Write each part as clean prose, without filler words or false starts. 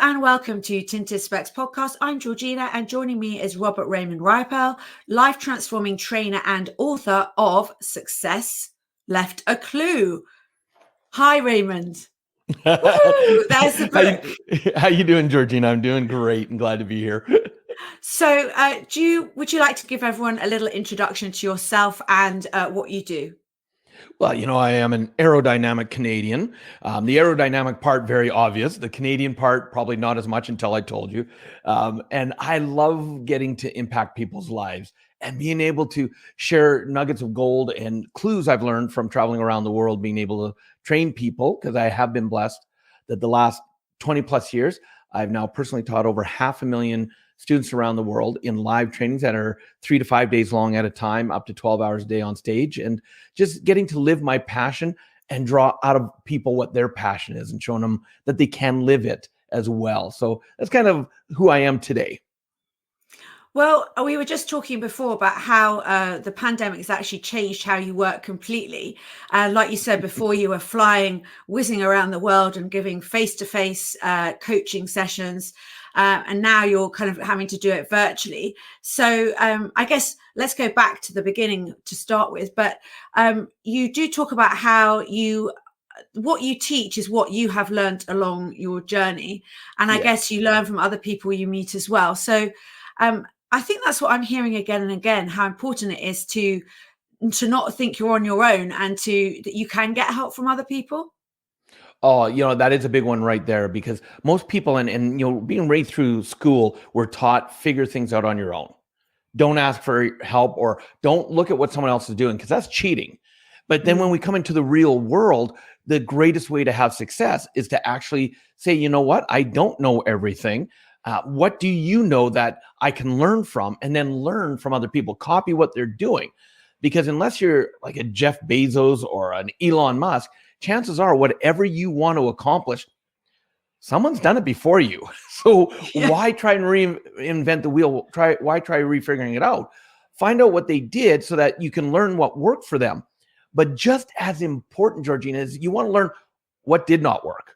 and welcome to Tinted Specs podcast. I'm Georgina, and joining me is Raymond Riopel, life transforming trainer and author of Success Left a Clue. Hi, Raymond. Woo, there's the book. How you doing, Georgina? I'm doing great and glad to be here. So, would you like to give everyone a little introduction to yourself and what you do? Well, I am an aerodynamic Canadian. The aerodynamic part, very obvious. The Canadian part, probably not as much until I told you. And I love getting to impact people's lives and being able to share nuggets of gold and clues I've learned from traveling around the world, being able to train people, because I have been blessed that the last 20 plus years, I've now personally taught over 500,000 students around the world in live trainings that are 3 to 5 days long at a time, up to 12 hours a day on stage, and just getting to live my passion and draw out of people what their passion is and showing them that they can live it as well. So that's kind of who I am today. Well, we were just talking before about how the pandemic has actually changed how you work completely. Like you said before, you were whizzing around the world and giving face-to-face coaching sessions. And now you're kind of having to do it virtually. So I guess let's go back to the beginning to start with. But you do talk about how what you teach is what you have learned along your journey. And I guess you learn from other people you meet as well. So I think that's what I'm hearing again and again, how important it is to not think you're on your own and that you can get help from other people. Oh, that is a big one right there, because most people and being raised through school, we're taught figure things out on your own. Don't ask for help, or don't look at what someone else is doing, because that's cheating. But then when we come into the real world, the greatest way to have success is to actually say, you know what? I don't know everything. What do you know that I can learn from, and then learn from other people, copy what they're doing? Because unless you're like a Jeff Bezos or an Elon Musk, chances are whatever you want to accomplish, someone's done it before you. So why try and reinvent the wheel? Why try refiguring it out? Find out what they did so that you can learn what worked for them. But just as important, Georgina, is you want to learn what did not work.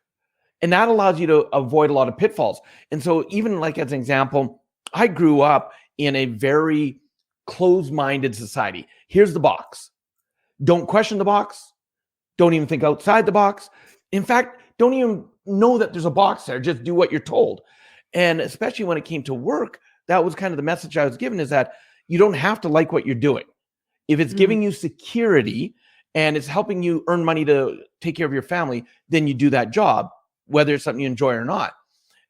And that allows you to avoid a lot of pitfalls. And so even like as an example, I grew up in a very closed-minded society. Here's the box. Don't question the box. Don't even think outside the box. In fact, don't even know that there's a box there. Just do what you're told. And especially when it came to work, that was kind of the message I was given, is that you don't have to like what you're doing. If it's giving you security and it's helping you earn money to take care of your family, then you do that job, whether it's something you enjoy or not.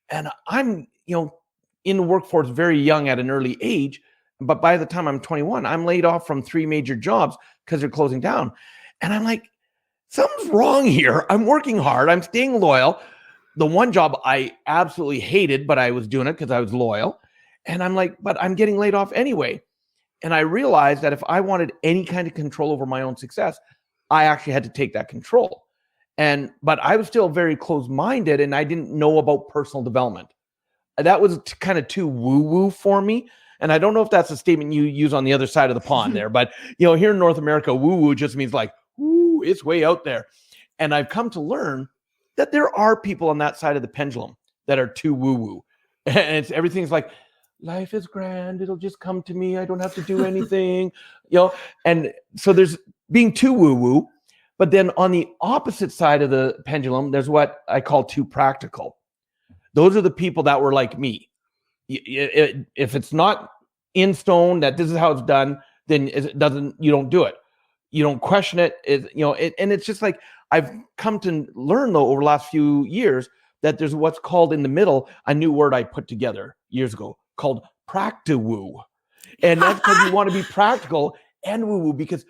And I'm, in the workforce very young at an early age, but by the time I'm 21, I'm laid off from 3 major jobs because they're closing down. And I'm like, something's wrong here. I'm working hard. I'm staying loyal. The one job I absolutely hated, but I was doing it because I was loyal. And I'm like, but I'm getting laid off anyway. And I realized that if I wanted any kind of control over my own success, I actually had to take that control. But I was still very closed-minded, and I didn't know about personal development. That was kind of too woo-woo for me. And I don't know if that's a statement you use on the other side of the pond there, but here in North America, woo-woo just means like, woo, it's way out there. And I've come to learn that there are people on that side of the pendulum that are too woo-woo. And everything's like, life is grand. It'll just come to me. I don't have to do anything, And so there's being too woo-woo. But then on the opposite side of the pendulum, there's what I call too practical. Those are the people that were like me. If it's not in stone that this is how it's done, then you don't do it. You don't question it. And it's just like, I've come to learn though over the last few years that there's what's called in the middle, a new word I put together years ago called practi-woo. And that's because you want to be practical and woo-woo, because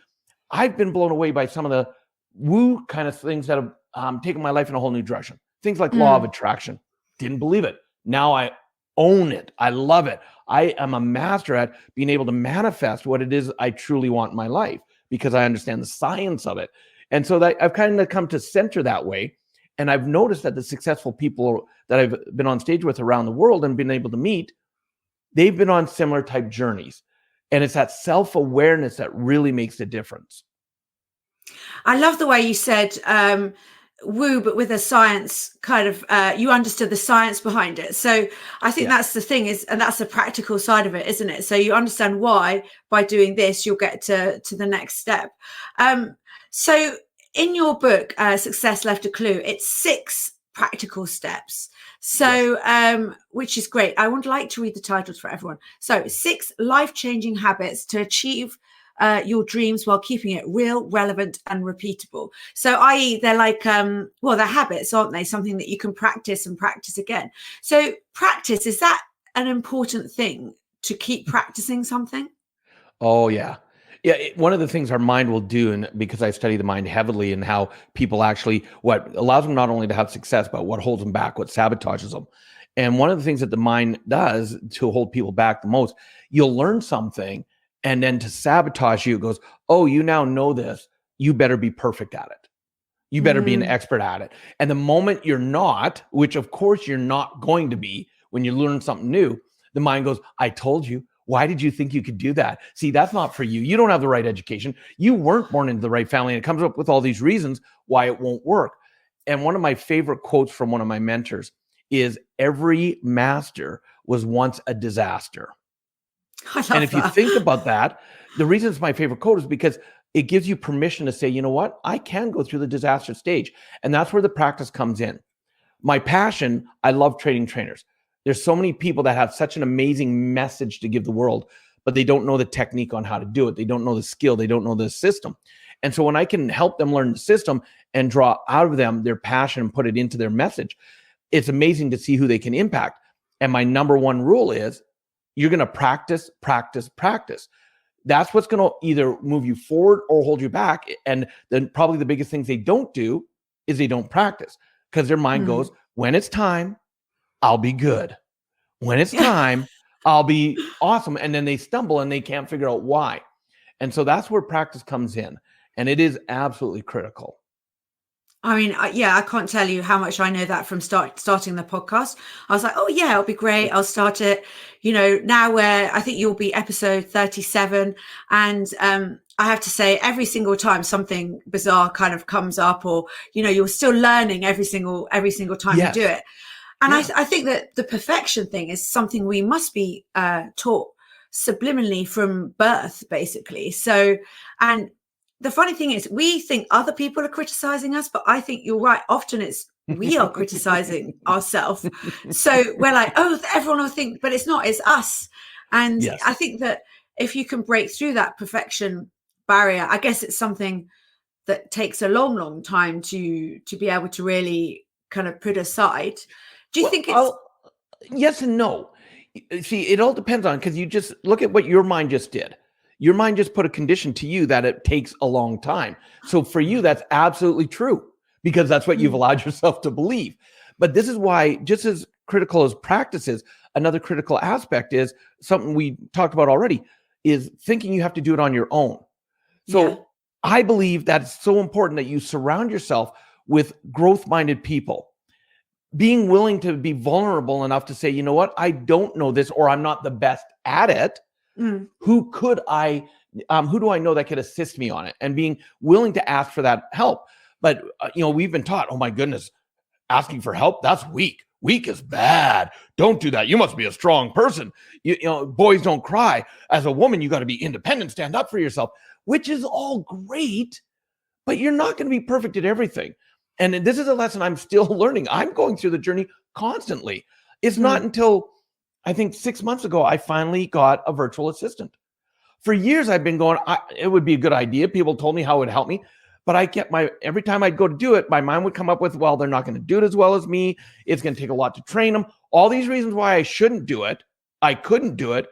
I've been blown away by some of the woo kind of things that have taken my life in a whole new direction. Things like law of attraction. Didn't believe it. Now I own it. I love it. I am a master at being able to manifest what it is I truly want in my life, because I understand the science of it. And so that I've kind of come to center that way. And I've noticed that the successful people that I've been on stage with around the world and been able to meet, they've been on similar type journeys. And it's that self-awareness that really makes a difference. I love the way you said woo, but with a science kind of, you understood the science behind it. So I think that's the thing is, and that's the practical side of it, isn't it? So you understand why by doing this, you'll get to the next step. So in your book, Success Left a Clue, it's 6 practical steps. So, which is great. I would like to read the titles for everyone. So 6 life-changing habits to achieve your dreams while keeping it real, relevant, and repeatable. So, i.e., they're like, well, they're habits, aren't they? Something that you can practice and practice again. So, practice, is that an important thing to keep practicing something? Oh, yeah. Yeah. One of the things our mind will do, and because I study the mind heavily and how people actually, what allows them not only to have success, but what holds them back, what sabotages them. And one of the things that the mind does to hold people back the most, you'll learn something, and then to sabotage you, it goes, oh, you now know this. You better be perfect at it. You better be an expert at it. And the moment you're not, which of course you're not going to be when you learn something new, the mind goes, I told you. Why did you think you could do that? See, that's not for you. You don't have the right education. You weren't born into the right family. And it comes up with all these reasons why it won't work. And one of my favorite quotes from one of my mentors is, every master was once a disaster. And if you think about that, the reason it's my favorite quote is because it gives you permission to say, you know what? I can go through the disaster stage. And that's where the practice comes in. My passion, I love training trainers. There's so many people that have such an amazing message to give the world, but they don't know the technique on how to do it. They don't know the skill. They don't know the system. And so when I can help them learn the system and draw out of them their passion and put it into their message, it's amazing to see who they can impact. And my number one rule is, you're going to practice, practice, practice. That's what's going to either move you forward or hold you back. And then probably the biggest things they don't do is they don't practice, because their mind goes, when it's time, I'll be good. When it's time, I'll be awesome. And then they stumble and they can't figure out why. And so that's where practice comes in. And it is absolutely critical. I mean, I can't tell you how much I know that from starting the podcast. I was like, oh yeah, it'll be great. I'll start it. Now where I think you'll be episode 37. And I have to say, every single time something bizarre kind of comes up, or, you're still learning every single time you do it. And I think that the perfection thing is something we must be taught subliminally from birth, basically. So, and the funny thing is, we think other people are criticizing us, but I think you're right. Often it's we are criticizing ourselves. So we're like, oh, everyone will think, but it's not, it's us. And I think that if you can break through that perfection barrier, I guess it's something that takes a long, long time to be able to really kind of put aside. Do you think it's... Yes and no. See, it all depends on, because you just look at what your mind just did. Your mind just put a condition to you that it takes a long time. So for you, that's absolutely true, because that's what you've allowed yourself to believe. But this is why, just as critical as practice is, another critical aspect is something we talked about already, is thinking you have to do it on your own. So I believe that's so important that you surround yourself with growth-minded people. Being willing to be vulnerable enough to say, you know what, I don't know this, or I'm not the best at it. Who do I know that could assist me on it? And being willing to ask for that help. But, we've been taught, oh my goodness, asking for help, that's weak. Weak is bad. Don't do that. You must be a strong person. Boys don't cry. As a woman, you got to be independent, stand up for yourself, which is all great, but you're not going to be perfect at everything. And this is a lesson I'm still learning. I'm going through the journey constantly. It's not until, I think 6 months ago, I finally got a virtual assistant. For years, I've been going, it would be a good idea. People told me how it would help me. But every time I'd go to do it, my mind would come up with, well, they're not going to do it as well as me. It's going to take a lot to train them. All these reasons why I shouldn't do it. I couldn't do it.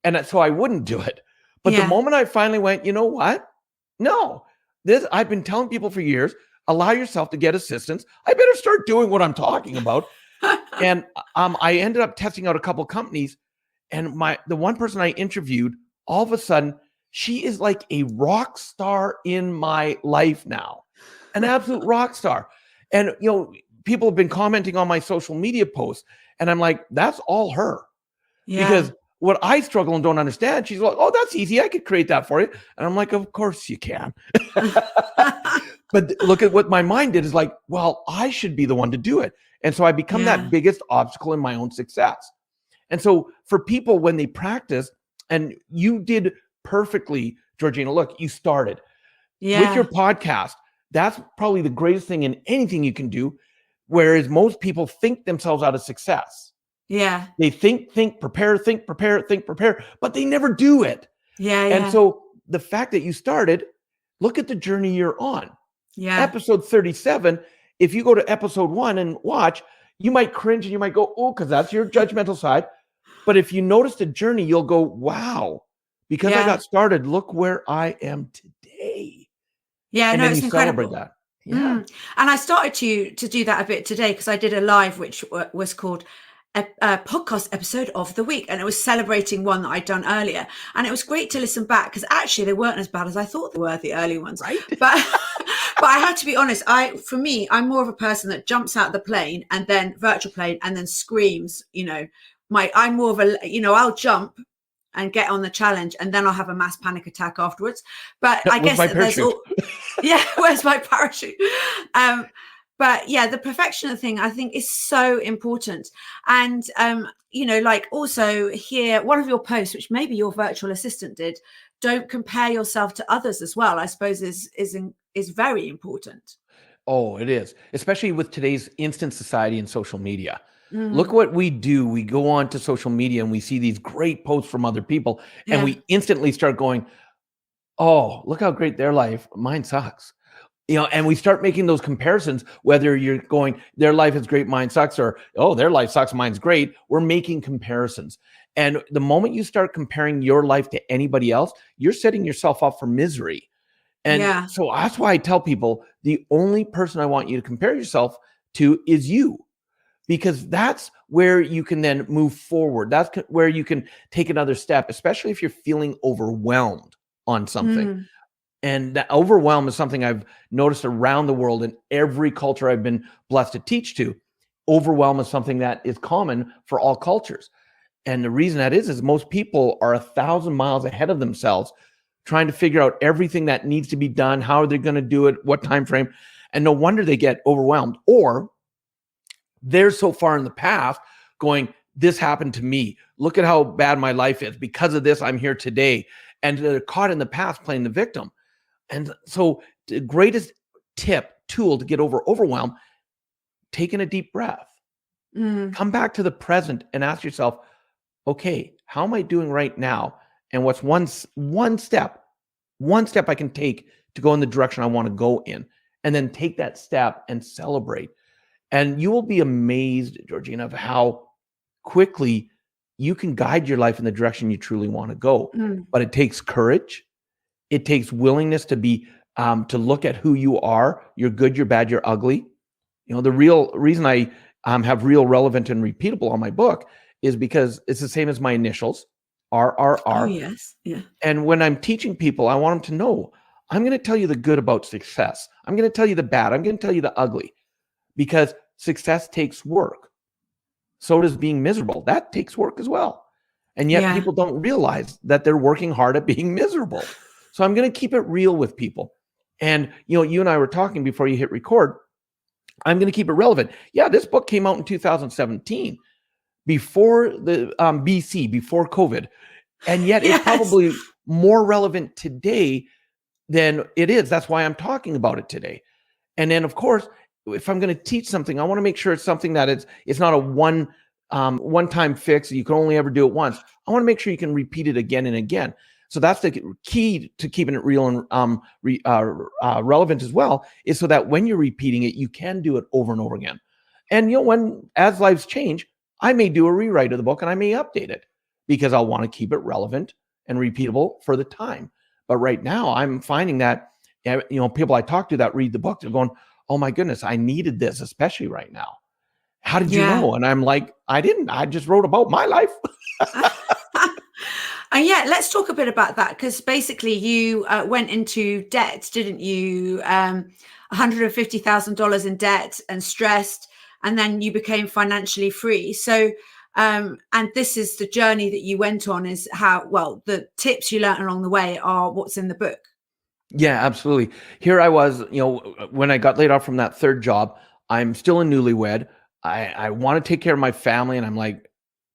And so I wouldn't do it. But the moment I finally went, you know what? No, I've been telling people for years, allow yourself to get assistance. I better start doing what I'm talking about. And I ended up testing out a couple companies, and the one person I interviewed, all of a sudden, she is like a rock star in my life now, an absolute rock star. And, people have been commenting on my social media posts, and I'm like, that's all her. Because what I struggle and don't understand, she's like, oh, that's easy. I could create that for you. And I'm like, of course you can. But look at what my mind did is like, well, I should be the one to do it. And so I become that biggest obstacle in my own success. And so for people, when they practice, and you did perfectly, Georgina, look, you started with your podcast. That's probably the greatest thing in anything you can do. Whereas most people think themselves out of success. Yeah. They think, prepare, but they never do it. And so the fact that you started, look at the journey you're on. Episode 37, if you go to episode 1 and watch, you might cringe and you might go, oh, because that's your judgmental side. But if you notice the journey, you'll go, wow, because I got started, look where I am today. And then it's you incredible. celebrate that. And I started to do that a bit today, because I did a live which was called a podcast episode of the week, and it was celebrating one that I'd done earlier, and it was great to listen back, because actually they weren't as bad as I thought they were, the early ones, right? But I had to be honest, for me, I'm more of a person that jumps out of the plane and then virtual plane and then screams, I'm more of a, I'll jump and get on the challenge, and then I'll have a mass panic attack afterwards. But I guess there's where's my parachute? But the perfectionism thing, I think, is so important. And, also here, one of your posts, which maybe your virtual assistant did, don't compare yourself to others as well, I suppose is very important. Oh, it is, especially with today's instant society and social media. Look what we do. We go on to social media and we see these great posts from other people, and we instantly start going, oh, look how great their life, mine sucks. And we start making those comparisons, whether you're going, their life is great, mine sucks, or, oh, their life sucks, mine's great. We're making comparisons. And the moment you start comparing your life to anybody else, you're setting yourself up for misery. And so that's why I tell people, the only person I want you to compare yourself to is you, because that's where you can then move forward. That's where you can take another step, especially if you're feeling overwhelmed on something. And that overwhelm is something I've noticed around the world in every culture I've been blessed to teach to. Overwhelm is something that is common for all cultures. And the reason that is most people are 1,000 miles ahead of themselves, trying to figure out everything that needs to be done, how are they going to do it, what time frame. And no wonder they get overwhelmed. Or they're so far in the past going, this happened to me. Look at how bad my life is. Because of this, I'm here today. And they're caught in the past playing the victim. And so the greatest tool to get over overwhelm, taking a deep breath. Come back to the present and ask yourself, okay, how am I doing right now? And what's one step I can take to go in the direction I want to go in? And then take that step and celebrate. And you will be amazed, Georgina, of how quickly you can guide your life in the direction you truly want to go. But it takes courage. It takes willingness to be, to look at who you are. You're good, you're bad, you're ugly. The real reason I have real, relevant, and repeatable on my book is because it's the same as my initials, RRR. Oh, yes. Yeah. And when I'm teaching people, I want them to know, I'm going to tell you the good about success. I'm going to tell you the bad. I'm going to tell you the ugly, because success takes work. So does being miserable. That takes work as well. And yet people don't realize that they're working hard at being miserable. So I'm going to keep it real with people. And, you and I were talking before you hit record. I'm going to keep it relevant. Yeah, this book came out in 2017, before the BC, before COVID. And yet it's probably more relevant today than it is. That's why I'm talking about it today. And then, of course, if I'm going to teach something, I want to make sure it's something that it's not a one-time fix. You can only ever do it once. I want to make sure you can repeat it again and again. So that's the key to keeping it real and relevant as well, is so that when you're repeating it, you can do it over and over again. And as lives change, I may do a rewrite of the book and I may update it, because I'll want to keep it relevant and repeatable for the time. But right now, I'm finding that people I talk to that read the book, they're going, oh my goodness, I needed this, especially right now. How did you know? And I'm like, I didn't. I just wrote about my life. And let's talk a bit about that, because basically you went into debt, didn't you? $150,000 in debt and stressed, and then you became financially free. So And this is the journey that you went on, is how, well, the tips you learned along the way are what's in the book. Yeah, absolutely. Here I was, when I got laid off from that third job, I'm still a newlywed. I want to take care of my family. And I'm like,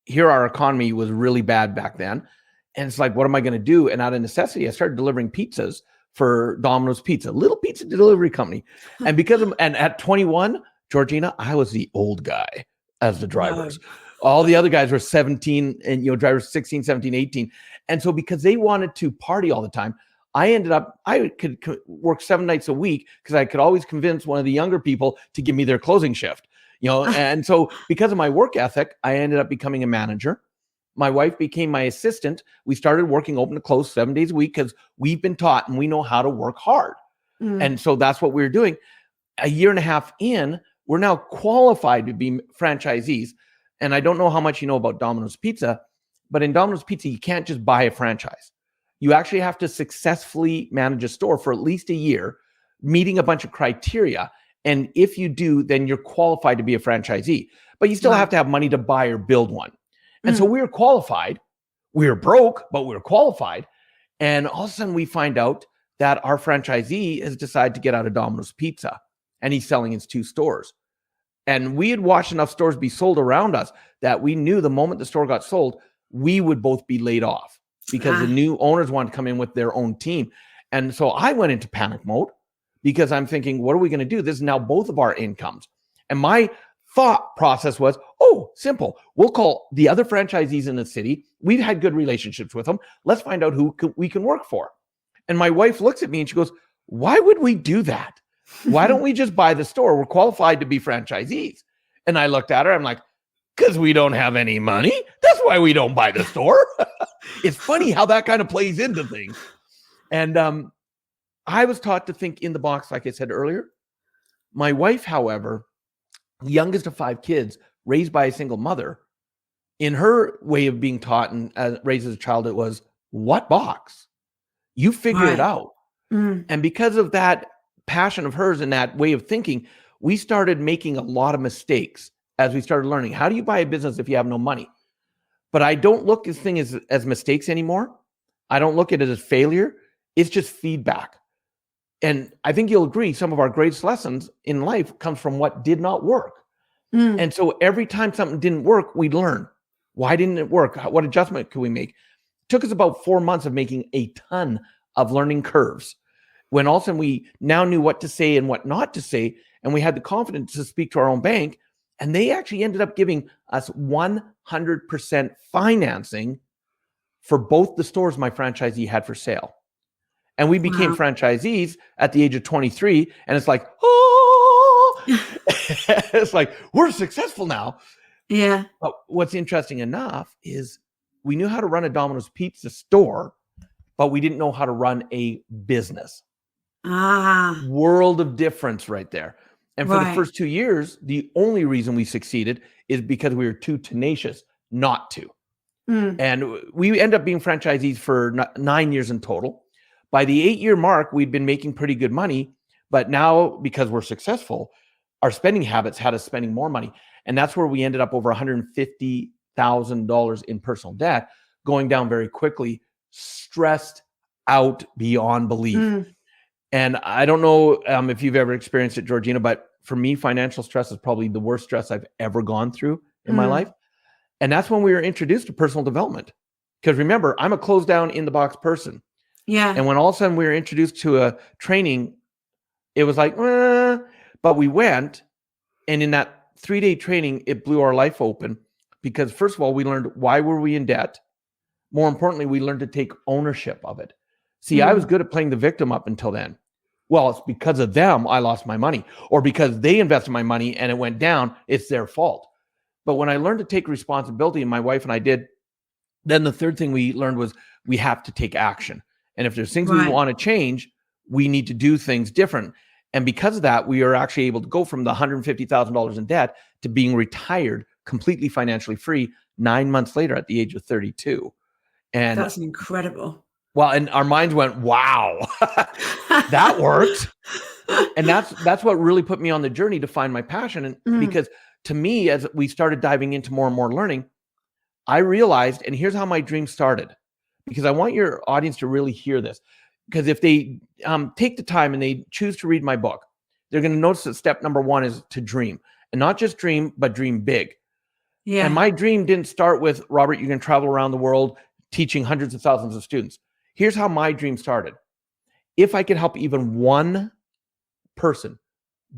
here, our economy was really bad back then. And it's like, what am I going to do? And out of necessity, I started delivering pizzas for Domino's Pizza, little pizza delivery company. And and at 21, Georgina, I was the old guy as the drivers. No. All the other guys were 17 and, drivers 16, 17, 18. And so because they wanted to party all the time, I could work 7 nights a week because I could always convince one of the younger people to give me their closing shift, and so because of my work ethic, I ended up becoming a manager. My wife became my assistant. We started working open to close 7 days a week because we've been taught and we know how to work hard. And so that's what we were doing. A year and a half in, we're now qualified to be franchisees. And I don't know how much you know about Domino's Pizza, but in Domino's Pizza, you can't just buy a franchise. You actually have to successfully manage a store for at least a year, meeting a bunch of criteria. And if you do, then you're qualified to be a franchisee. But you still have to have money to buy or build one. And so we were qualified. We were broke, but we were qualified. And all of a sudden we find out that our franchisee has decided to get out of Domino's Pizza, and he's selling his 2 stores. And we had watched enough stores be sold around us that we knew the moment the store got sold, we would both be laid off because the new owners wanted to come in with their own team. And so I went into panic mode because I'm thinking, what are we going to do? This is now both of our incomes. And my thought process was, simple. We'll call the other franchisees in the city. We've had good relationships with them. Let's find out who we can work for. And my wife looks at me and she goes, why would we do that? Why don't we just buy the store? We're qualified to be franchisees. And I looked at her. I'm like, because we don't have any money. That's why we don't buy the store. It's funny how that kind of plays into things. And I was taught to think in the box, like I said earlier. My wife, however, the youngest of 5 kids, raised by a single mother, in her way of being taught and raised as a child, it was, what box? You figure it out. And because of that passion of hers and that way of thinking, we started making a lot of mistakes as we started learning. How do you buy a business if you have no money? But I don't look at this thing as mistakes anymore. I don't look at it as failure. It's just feedback. And I think you'll agree, some of our greatest lessons in life comes from what did not work. And so every time something didn't work, we'd learn. Why didn't it work? What adjustment could we make? It took us about 4 months of making a ton of learning curves, when all of a sudden we now knew what to say and what not to say. And we had the confidence to speak to our own bank. And they actually ended up giving us 100% financing for both the stores my franchisee had for sale. And we became franchisees at the age of 23. And it's like, it's like, we're successful now. Yeah. But what's interesting enough is we knew how to run a Domino's Pizza store, but we didn't know how to run a business. World of difference right there. And for the first 2 years, the only reason we succeeded is because we were too tenacious not to. And we end up being franchisees for 9 years in total. By the 8-year mark, we'd been making pretty good money. But now, because we're successful, our spending habits had us spending more money. And that's where we ended up over $150,000 in personal debt, going down very quickly, stressed out beyond belief. And I don't know if you've ever experienced it, Georgina, but for me, financial stress is probably the worst stress I've ever gone through in my life. And that's when we were introduced to personal development. Because remember, I'm a closed down in the box person. Yeah. And when all of a sudden we were introduced to a training, it was like, but we went. And in that 3-day training, it blew our life open. Because first of all, we learned why were we in debt? More importantly, we learned to take ownership of it. See, I was good at playing the victim up until then. Well, it's because of them I lost my money, or because they invested my money and it went down, it's their fault. But when I learned to take responsibility, and my wife and I did, then the third thing we learned was we have to take action. And if there's things we want to change, we need to do things different. And because of that, we are actually able to go from the $150,000 in debt to being retired, completely financially free 9 months later at the age of 32. And that's incredible. Well, and our minds went, wow, that worked. And that's what really put me on the journey to find my passion. And because to me, as we started diving into more and more learning, I realized, and here's how my dream started, because I want your audience to really hear this. Because if they take the time and they choose to read my book, they're going to notice that step number one is to dream, and not just dream, but dream big. Yeah. And my dream didn't start with, Robert, you're going to travel around the world teaching hundreds of thousands of students. Here's how my dream started. If I could help even one person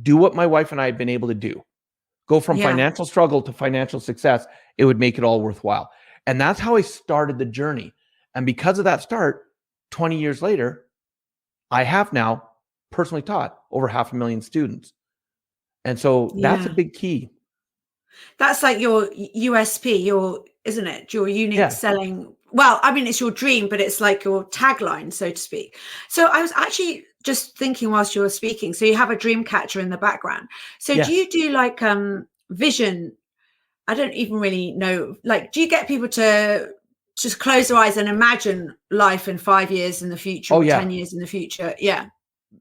do what my wife and I have been able to do, go from financial struggle to financial success, it would make it all worthwhile. And that's how I started the journey. And because of that start, 20 years later, I have now personally taught over 500,000 students. And so that's a big key. That's like your USP, isn't it? Your unique selling. Well, I mean, it's your dream, but it's like your tagline, so to speak. So I was actually just thinking whilst you were speaking, so you have a dream catcher in the background. So do you do like vision? I don't even really know. Like, do you get people to just close their eyes and imagine life in 5 years in the future or 10 years in the future? Yeah.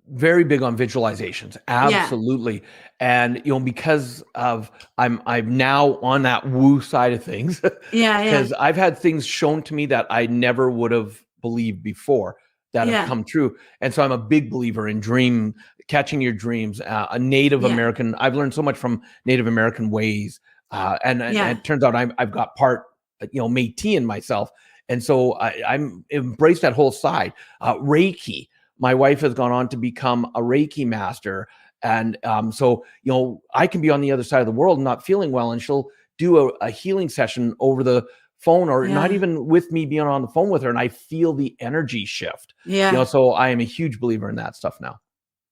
Very big on visualizations. Absolutely. Yeah. And, because of I'm now on that woo side of things. Because I've had things shown to me that I never would have believed before that have come true. And so I'm a big believer in catching your dreams. A Native American, I've learned so much from Native American ways. And it turns out I've got part, Métis in myself. And so I'm embraced that whole side. Reiki. My wife has gone on to become a Reiki master. And so, I can be on the other side of the world and not feeling well, and she'll do a healing session over the phone, or not even with me being on the phone with her, and I feel the energy shift. So I am a huge believer in that stuff now.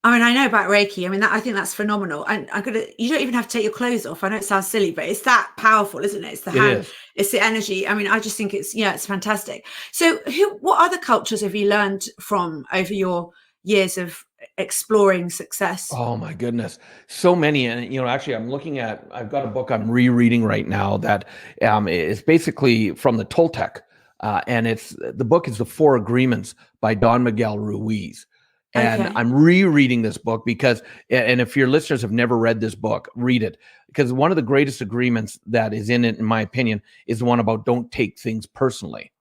I mean, I know about Reiki. I mean, I think that's phenomenal. And you don't even have to take your clothes off. I know it sounds silly, but it's that powerful, isn't it? It's the hand, it's the energy. I mean, I just think it's fantastic. So what other cultures have you learned from over your years of exploring success? Oh my goodness. So many. And, actually I've got a book I'm rereading right now that is basically from the Toltec. And the book is The Four Agreements by Don Miguel Ruiz. And I'm rereading this book because, and if your listeners have never read this book, read it, because one of the greatest agreements that is in it, in my opinion, is the one about don't take things personally.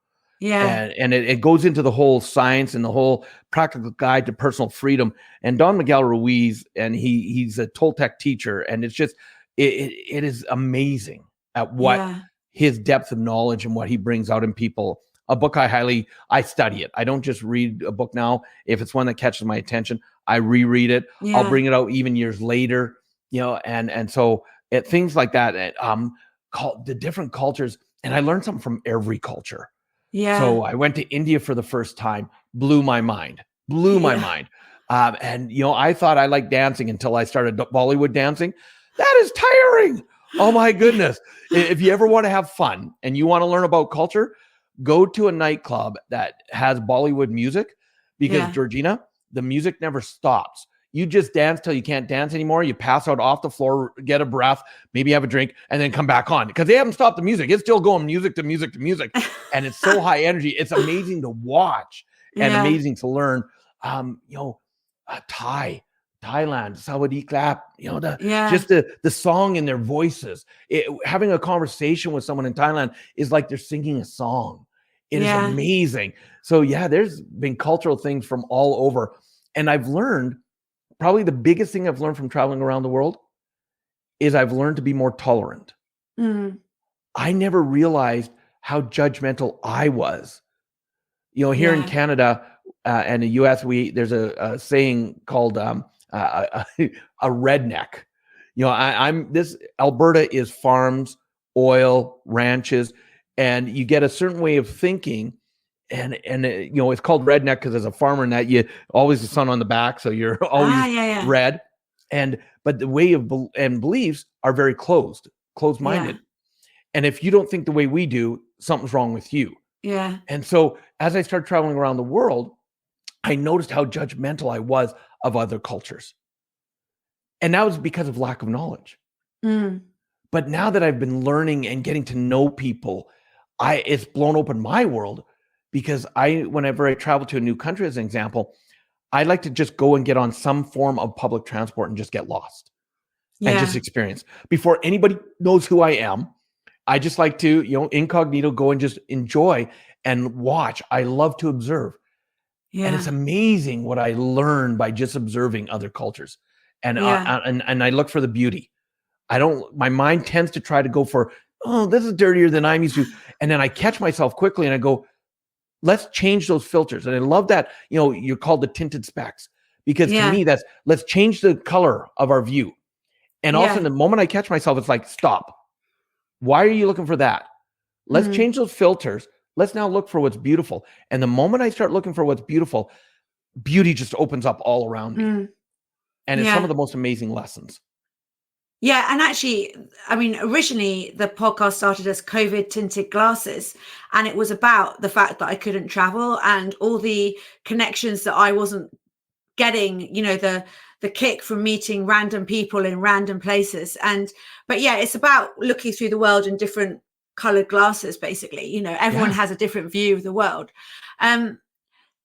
And it goes into the whole science and the whole practical guide to personal freedom. And Don Miguel Ruiz, and he's a Toltec teacher, and it's just, it is amazing at what his depth of knowledge and what he brings out in people. A book I study it. I don't just read a book now. If it's one that catches my attention, I reread it. I'll bring it out even years later, and so things like that, called the different cultures. And I learned something from every culture. So I went to India for the first time, blew my mind. And, I thought I liked dancing until I started Bollywood dancing. That is tiring. Oh my goodness. If you ever want to have fun and you want to learn about culture, go to a nightclub that has Bollywood music, because Georgina, the music never stops. You just dance till you can't dance anymore. You pass out off the floor, get a breath, maybe have a drink, and then come back on, because they haven't stopped the music. It's still going music to music to music. And it's so high energy. It's amazing to watch and amazing to learn. Thailand, Sawadee Clap, just the song in their voices. Having a conversation with someone in Thailand is like they're singing a song. It is amazing. So there's been cultural things from all over. And I've learned, probably the biggest thing I've learned from traveling around the world is I've learned to be more tolerant. I never realized how judgmental I was. Here in Canada and the US, there's a saying called a redneck. This Alberta is farms, oil, ranches, and you get a certain way of thinking. And it's called redneck because as a farmer, and that you always the sun on the back, so you're always red. But the way of and beliefs are very closed-minded. And if you don't think the way we do, something's wrong with you. And so as I started traveling around the world, I noticed how judgmental I was of other cultures. And that was because of lack of knowledge. But now that I've been learning and getting to know people, it's blown open my world, because whenever I travel to a new country, as an example, I like to just go and get on some form of public transport and just get lost and just experience before anybody knows who I am. I just like to, incognito, go and just enjoy and watch. I love to observe. And it's amazing what I learn by just observing other cultures. And and I look for the beauty. My mind tends to try to go for, oh, this is dirtier than I'm used to. And then I catch myself quickly and I go, let's change those filters. And I love that, you're called the tinted specks, because to me, let's change the color of our view. And also the moment I catch myself, it's like, stop. Why are you looking for that? Let's change those filters. Let's now look for what's beautiful. And the moment I start looking for what's beautiful, beauty just opens up all around me. And it's some of the most amazing lessons. Yeah. And actually, I mean, originally the podcast started as COVID tinted glasses, and it was about the fact that I couldn't travel and all the connections that I wasn't getting, the kick from meeting random people in random places. But yeah, it's about looking through the world in different colored glasses, basically. Everyone has a different view of the world.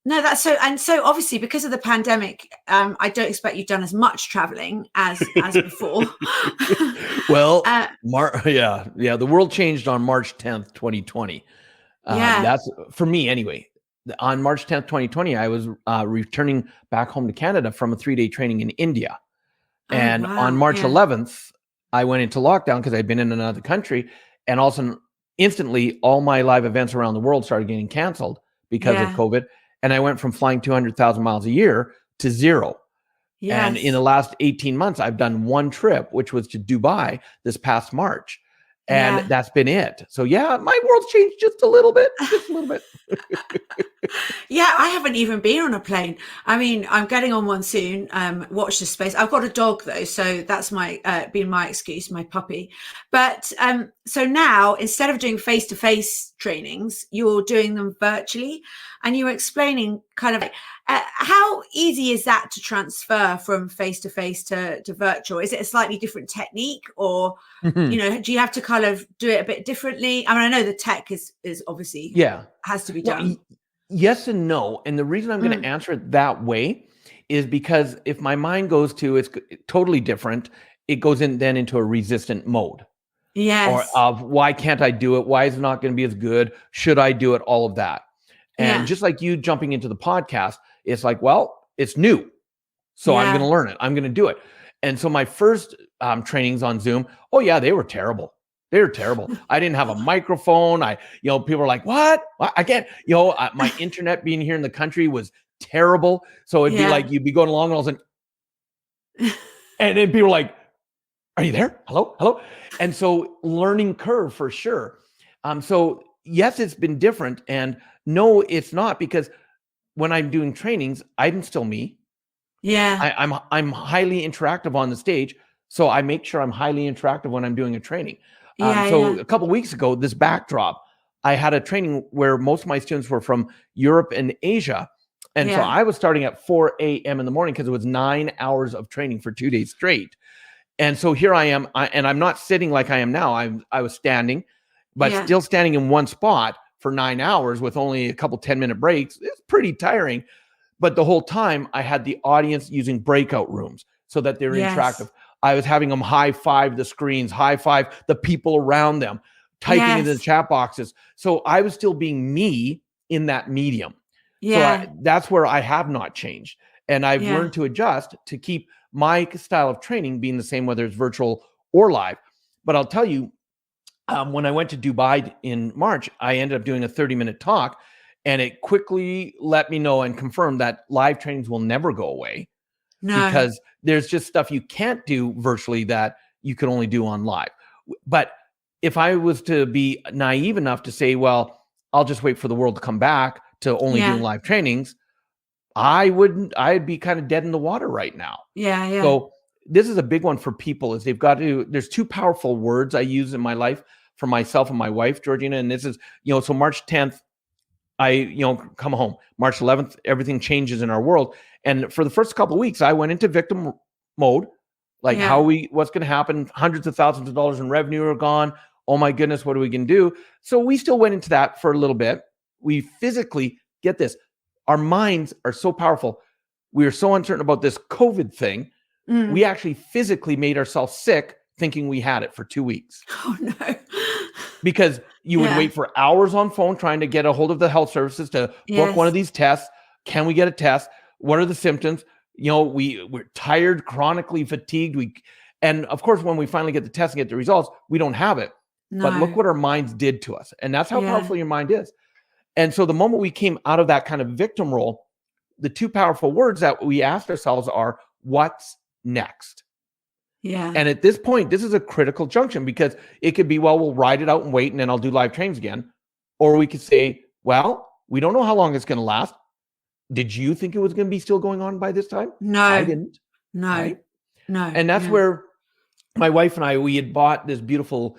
No, that's so. And so obviously, because of the pandemic, I don't expect you've done as much traveling as before. Well, the world changed on March 10th, 2020. That's for me anyway. On March 10th, 2020, I was returning back home to Canada from a 3-day training in India. And on March 11th, I went into lockdown because I'd been in another country. And also instantly, all my live events around the world started getting canceled because of COVID. And I went from flying 200,000 miles a year to zero. And in the last 18 months, I've done one trip, which was to Dubai this past March. And that's been it. So my world's changed just a little bit. I haven't even been on a plane. I mean, I'm getting on one soon. Watch this space. I've got a dog though, so that's been my excuse, my puppy. But so now, instead of doing face-to-face trainings, you're doing them virtually, and you're explaining kind of how easy is that to transfer from face-to-face to virtual? Is it a slightly different technique, or do you have to kind of do it a bit differently? I mean, I know the tech is obviously has to be done. Yes and no. And the reason I'm going to answer it that way is because if my mind goes to it's totally different, it goes into a resistant mode. Or of why can't I do it? Why is it not going to be as good? Should I do it? All of that. And just like you jumping into the podcast, it's like, well, it's new. So I'm going to learn it. I'm going to do it. And so my first trainings on Zoom, they were terrible. They're terrible. I didn't have a microphone. People were like, what? I can't, my internet being here in the country was terrible. So it'd be like, you'd be going along and all of a sudden, and then people were like, are you there? Hello? Hello? And so learning curve for sure. So yes, it's been different. And no, it's not, because when I'm doing trainings, I'm still me. I'm highly interactive on the stage. So I make sure I'm highly interactive when I'm doing a training. A couple of weeks ago, this backdrop, I had a training where most of my students were from Europe and Asia. And so I was starting at 4 a.m. in the morning because it was 9 hours of training for 2 days straight. And so here I am, and I'm not sitting like I am now. I was standing, but still standing in one spot for 9 hours with only a couple 10-minute breaks. It's pretty tiring. But the whole time I had the audience using breakout rooms so that they're interactive. I was having them high five the screens, high five the people around them, typing into the chat boxes. So I was still being me in that medium. So that's where I have not changed. And I've learned to adjust to keep my style of training being the same, whether it's virtual or live. But I'll tell you, when I went to Dubai in March, I ended up doing a 30-minute talk, and it quickly let me know and confirmed that live trainings will never go away. Because there's just stuff you can't do virtually that you can only do on live. But if I was to be naive enough to say, well, I'll just wait for the world to come back to only doing live trainings, I'd be kind of dead in the water right now. So this is a big one for people, is there's two powerful words I use in my life for myself and my wife, Georgina. And this is, so March 10th, I come home. March 11th, everything changes in our world. And for the first couple of weeks, I went into victim mode, like what's going to happen? Hundreds of thousands of dollars in revenue are gone. Oh my goodness, what are we going to do? So we still went into that for a little bit. We physically, get this, our minds are so powerful. We are so uncertain about this COVID thing. We actually physically made ourselves sick thinking we had it for 2 weeks. Oh no. because you would wait for hours on phone trying to get a hold of the health services to book one of these tests. Can we get a test? What are the symptoms? We're tired, chronically fatigued. And of course, when we finally get the test and get the results, we don't have it. But look what our minds did to us. And that's how powerful your mind is. And so the moment we came out of that kind of victim role, the two powerful words that we asked ourselves are, what's next? Yeah. And at this point, this is a critical junction, because it could be, well, we'll ride it out and wait, and then I'll do live trainings again. Or we could say, well, we don't know how long it's going to last. Did you think it was going to be still going on by this time? No, I didn't. No, right? No. And that's where my wife and I, we had bought this beautiful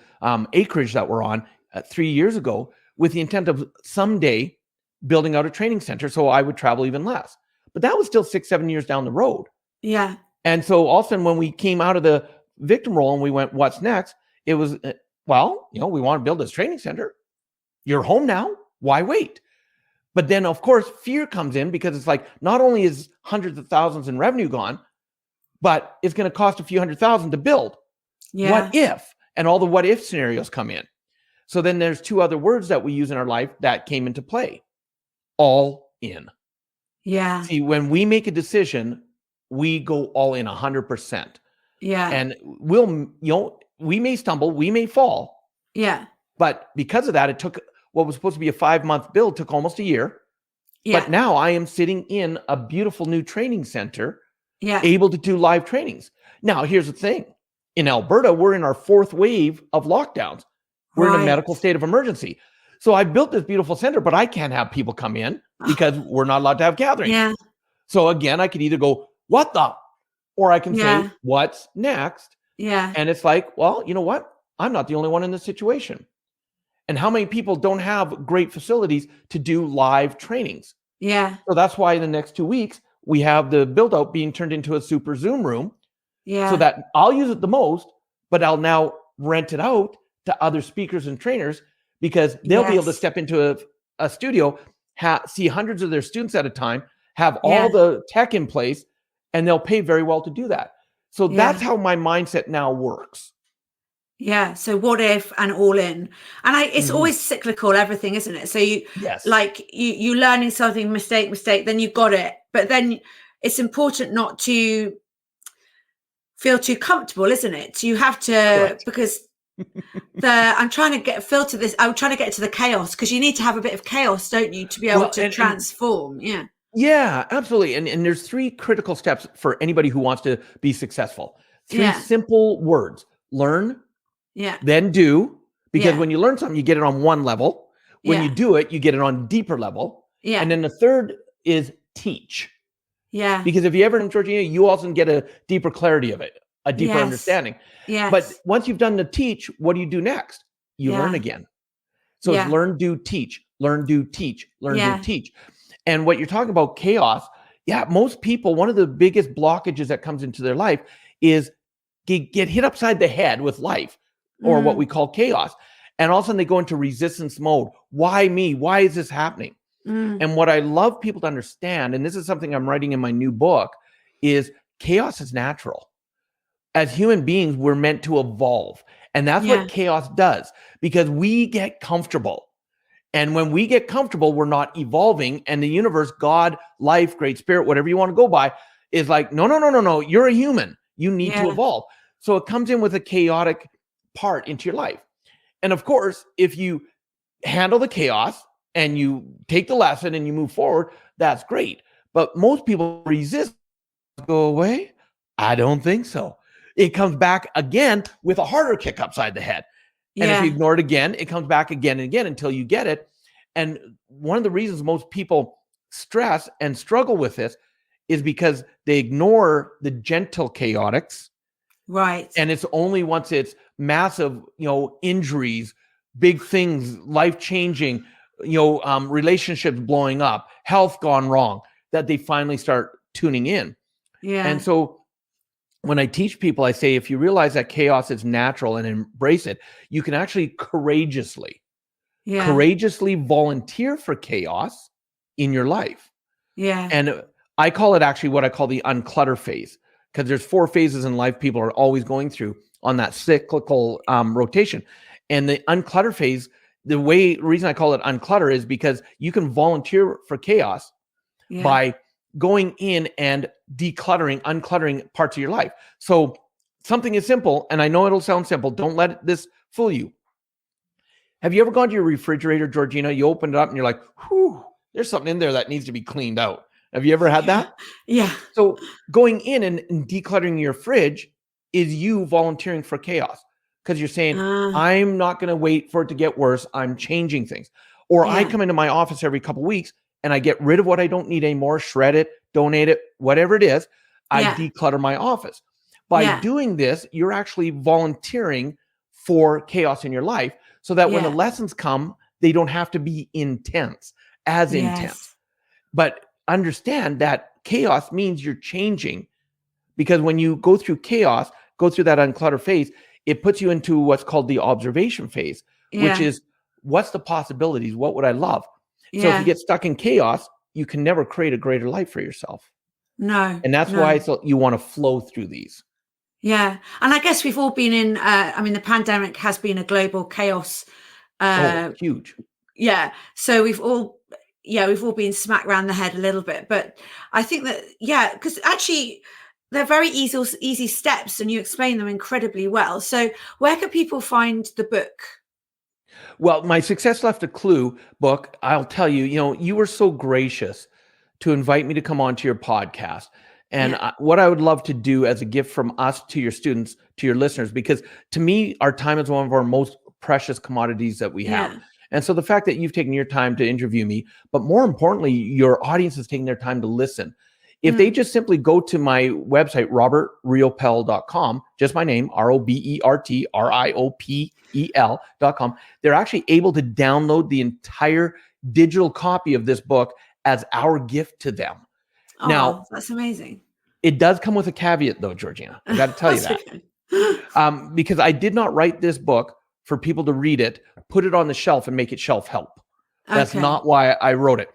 acreage that we're on 3 years ago with the intent of someday building out a training center so I would travel even less. But that was still 6-7 years down the road. Yeah. And so all of a sudden, when we came out of the victim role and we went, what's next? It was, well, we want to build this training center. You're home now. Why wait? But then, of course, fear comes in, because it's like, not only is hundreds of thousands in revenue gone, but it's going to cost a few $100,000 to build. Yeah. What if? And all the what if scenarios come in. So then there's two other words that we use in our life that came into play. All in. Yeah. See, when we make a decision, we go all in 100%. Yeah. And we may stumble, we may fall. Yeah. But because of that, it took what was supposed to be a 5-month build, took almost a year. Yeah. But now I am sitting in a beautiful new training center, able to do live trainings. Now, here's the thing. In Alberta, we're in our 4th wave of lockdowns. We're in a medical state of emergency. So I built this beautiful center, but I can't have people come in because we're not allowed to have gatherings. Yeah. So again, I could either go, what the? Or I can say, what's next? Yeah. And it's like, well, you know what? I'm not the only one in this situation. And how many people don't have great facilities to do live trainings? Yeah. So that's why in the next 2 weeks, we have the build out being turned into a super Zoom room. Yeah. So that I'll use it the most, but I'll now rent it out to other speakers and trainers, because they'll be able to step into a studio, see hundreds of their students at a time, have all the tech in place, and they'll pay very well to do that. So that's how my mindset now works. Yeah. So what if and all in, and it's always cyclical, everything, isn't it? So you learning something, mistake, then you got it, but then it's important not to feel too comfortable, isn't it? You have to, because I'm trying to get to the chaos, because you need to have a bit of chaos, don't you, to be able to transform. Yeah, absolutely. And there's 3 critical steps for anybody who wants to be successful. 3 simple words: learn, then do, because when you learn something, you get it on one level. When you do it, you get it on a deeper level. Yeah. And then the third is teach. Yeah. Because if you ever, Georgina, you also get a deeper clarity of it, a deeper understanding. Yeah. But once you've done the teach, what do you do next? You learn again. So it's learn, do, teach, learn, do, teach, learn, do, teach. And what you're talking about, chaos. Yeah. Most people, one of the biggest blockages that comes into their life is get hit upside the head with life, or what we call chaos. And all of a sudden they go into resistance mode. Why me? Why is this happening? And what I love people to understand, and this is something I'm writing in my new book, is chaos is natural. As human beings, we're meant to evolve. And that's what chaos does, because we get comfortable. And when we get comfortable, we're not evolving. And the universe, God, life, great spirit, whatever you want to go by, is like, no. You're a human. You need to evolve. So it comes in with a chaotic part into your life. And of course, if you handle the chaos and you take the lesson and you move forward, that's great. But most people resist. Go away? I don't think so. It comes back again with a harder kick upside the head. And if you ignore it again, it comes back again and again until you get it. And one of the reasons most people stress and struggle with this is because they ignore the gentle chaotics. Right. And it's only once it's massive, injuries, big things, life-changing, relationships blowing up, health gone wrong, that they finally start tuning in. Yeah. And so when I teach people, I say, if you realize that chaos is natural and embrace it, you can actually courageously volunteer for chaos in your life. Yeah. And I call it actually what I call the unclutter phase, because there's 4 phases in life people are always going through on that cyclical rotation. And the unclutter phase, reason I call it unclutter is because you can volunteer for chaos by going in and decluttering, uncluttering parts of your life. So something is simple, and I know it'll sound simple. Don't let this fool you. Have you ever gone to your refrigerator, Georgina? You open it up and you're like, whew, there's something in there that needs to be cleaned out. Have you ever had that? Yeah. So going in and decluttering your fridge is you volunteering for chaos, because you're saying, I'm not going to wait for it to get worse. I'm changing things. Or I come into my office every couple of weeks and I get rid of what I don't need anymore, shred it, donate it, whatever it is. I declutter my office. By doing this, you're actually volunteering for chaos in your life, so that when the lessons come, they don't have to be intense. But understand that chaos means you're changing, because when you go through chaos, go through that unclutter phase, it puts you into what's called the observation phase, which is, what's the possibilities? What would I love? So if you get stuck in chaos, you can never create a greater life for yourself. No. And that's why you want to flow through these. Yeah. And I guess we've all been in, the pandemic has been a global chaos. Huge. Yeah. So we've all been smacked around the head a little bit. But I think that, because actually they're very easy steps, and you explain them incredibly well. So where can people find the book? Well, my Success Left a Clue book, I'll tell you, you were so gracious to invite me to come onto your podcast. And what I would love to do as a gift from us to your students, to your listeners, because to me, our time is one of our most precious commodities that we have. And so the fact that you've taken your time to interview me, but more importantly, your audience is taking their time to listen. If they just simply go to my website, robertriopel.com, just my name, RobertRiopel.com, they're actually able to download the entire digital copy of this book as our gift to them. Oh, now, that's amazing. It does come with a caveat, though, Georgina. I got to tell you that. Okay. Because I did not write this book for people to read it, put it on the shelf, and make it shelf help. That's not why I wrote it.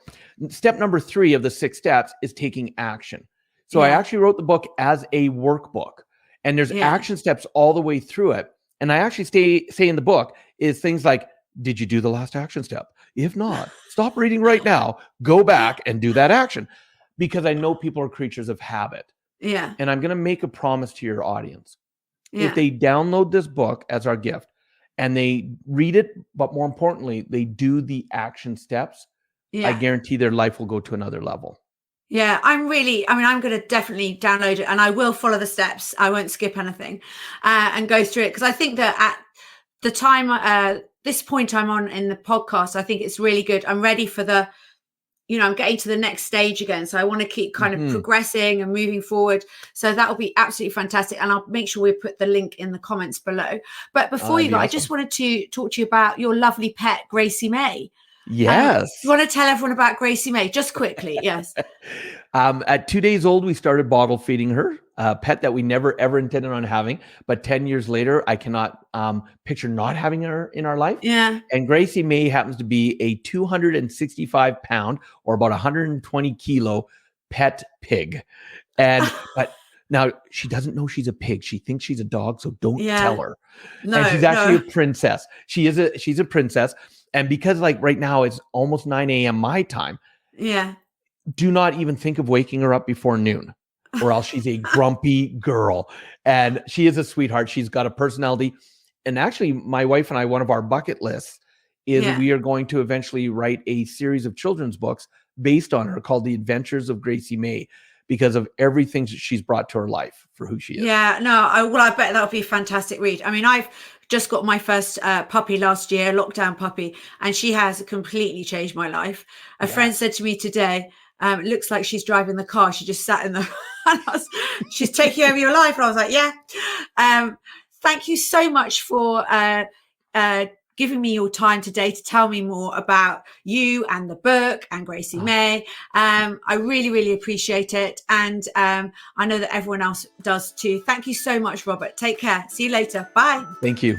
Step number 3 of the 6 steps is taking action. So I actually wrote the book as a workbook, and there's action steps all the way through it. And I actually say in the book is things like, did you do the last action step? If not, stop reading right now, go back and do that action. Because I know people are creatures of habit. Yeah. And I'm going to make a promise to your audience. Yeah. If they download this book as our gift and they read it, but more importantly, they do the action steps, I guarantee their life will go to another level. Yeah, I'm going to definitely download it, and I will follow the steps. I won't skip anything and go through it, because I think that at the time, this point I'm on in the podcast, I think it's really good. I'm ready for I'm getting to the next stage again. So I want to keep kind of progressing and moving forward. So that will be absolutely fantastic. And I'll make sure we put the link in the comments below. But before you go, awesome. I just wanted to talk to you about your lovely pet, Gracie May. Yes. You want to tell everyone about Gracie May just quickly? Yes. At 2 days old, we started bottle feeding her, a pet that we never, ever intended on having. But 10 years later, I cannot picture not having her in our life. Yeah. And Gracie May happens to be a 265 pound or about 120 kilo pet pig. But now she doesn't know she's a pig. She thinks she's a dog. So don't tell her. No, and she's actually a princess. She's a princess. And because right now it's almost 9 a.m. my time. Yeah. Do not even think of waking her up before noon, or else she's a grumpy girl. And she is a sweetheart. She's got a personality. And actually, my wife and I, one of our bucket lists is we are going to eventually write a series of children's books based on her called The Adventures of Gracie May, because of everything she's brought to her life for who she is. Yeah, no, I bet that'll be a fantastic read. I've just got my first puppy last year, lockdown puppy, and she has completely changed my life. A friend said to me today, it looks like she's driving the car. She just sat in the, she's taking over your life. And I was like, yeah. Thank you so much for giving me your time today to tell me more about you and the book and Gracie May. I really, really appreciate it. And I know that everyone else does too. Thank you so much, Robert. Take care. See you later. Bye. Thank you.